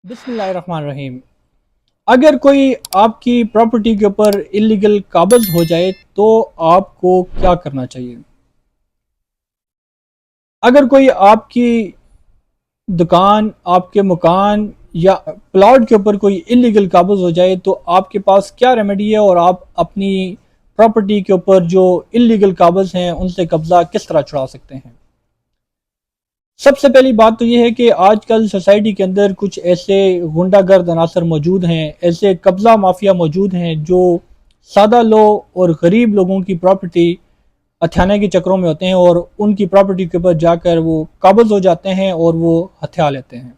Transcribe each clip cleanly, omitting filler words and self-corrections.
बिस्मिल्लाहिर्रहमानिर्रहीम। अगर कोई आपकी प्रॉपर्टी के ऊपर इलीगल काबज हो जाए तो आपको क्या करना चाहिए? अगर कोई आपकी दुकान, आपके मकान या प्लॉट के ऊपर कोई इलीगल काबज हो जाए तो आपके पास क्या रेमेडी है और आप अपनी प्रॉपर्टी के ऊपर जो इलीगल काबज हैं उनसे कब्जा किस तरह छुड़ा सकते हैं? सबसे पहली बात तो ये है कि आजकल सोसाइटी के अंदर कुछ ऐसे गुंडागर्द अनासर मौजूद हैं, ऐसे कब्ज़ा माफिया मौजूद हैं जो सादा लोग और गरीब लोगों की प्रॉपर्टी हथियाने के चक्रों में होते हैं और उनकी प्रॉपर्टी के ऊपर जाकर वो काबज हो जाते हैं और वो हथिया लेते हैं।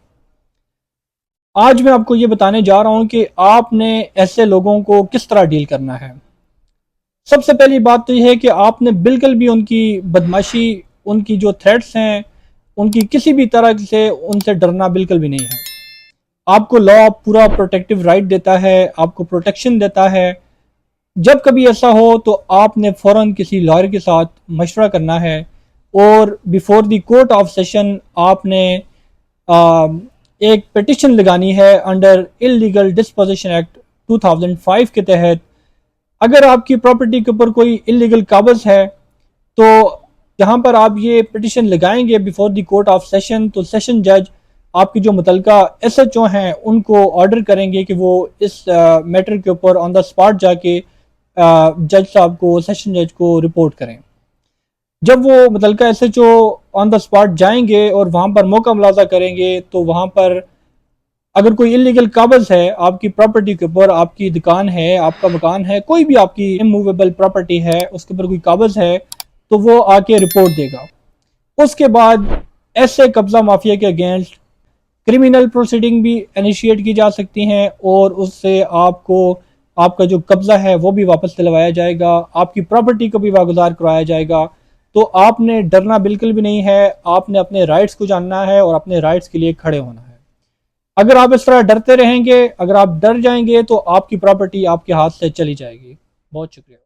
आज मैं आपको ये बताने जा रहा हूँ कि आपने ऐसे लोगों को किस तरह डील करना है। सबसे पहली बात तो यह है कि आपने बिल्कुल भी उनकी बदमाशी, उनकी जो थ्रेट्स हैं, उनकी किसी भी तरह से उनसे डरना बिल्कुल भी नहीं है। आपको लॉ पूरा प्रोटेक्टिव राइट देता है, आपको प्रोटेक्शन देता है। जब कभी ऐसा हो तो आपने फ़ौरन किसी लॉयर के साथ मशवरा करना है और before the court of session आपने आ, एक पिटिशन लगानी है अंडर इलीगल डिस्पोजिशन एक्ट 2005 के तहत। अगर आपकी प्रॉपर्टी के ऊपर कोई इलीगल काबज है तो जहाँ पर आप ये पिटिशन लगाएंगे before the court of session, तो सेशन जज आपकी जो मुतलका SHO हैं उनको ऑर्डर करेंगे कि वो इस मैटर के ऊपर ऑन द स्पॉट जाके जज साहब को, सेशन जज को रिपोर्ट करें। जब वो मुतलका SHO ऑन द स्पॉट जाएंगे और वहाँ पर मौका मुलाजा करेंगे तो वहाँ पर अगर कोई इलीगल काबज है आपकी प्रॉपर्टी के ऊपर, आपकी दुकान है, आपका मकान है, कोई भी आपकी इमूवेबल प्रॉपर्टी है, उसके ऊपर कोई काबज है तो वो आके रिपोर्ट देगा। उसके बाद ऐसे कब्जा माफिया के अगेंस्ट क्रिमिनल प्रोसीडिंग भी इनिशिएट की जा सकती हैं और उससे आपको आपका जो कब्जा है वो भी वापस दिलवाया जाएगा, आपकी प्रॉपर्टी को भी वागुजार करवाया जाएगा। तो आपने डरना बिल्कुल भी नहीं है, आपने अपने राइट्स को जानना है और अपने राइट्स के लिए खड़े होना है। अगर आप इस तरह डरते रहेंगे, अगर आप डर जाएंगे तो आपकी प्रॉपर्टी आपके हाथ से चली जाएगी। बहुत शुक्रिया।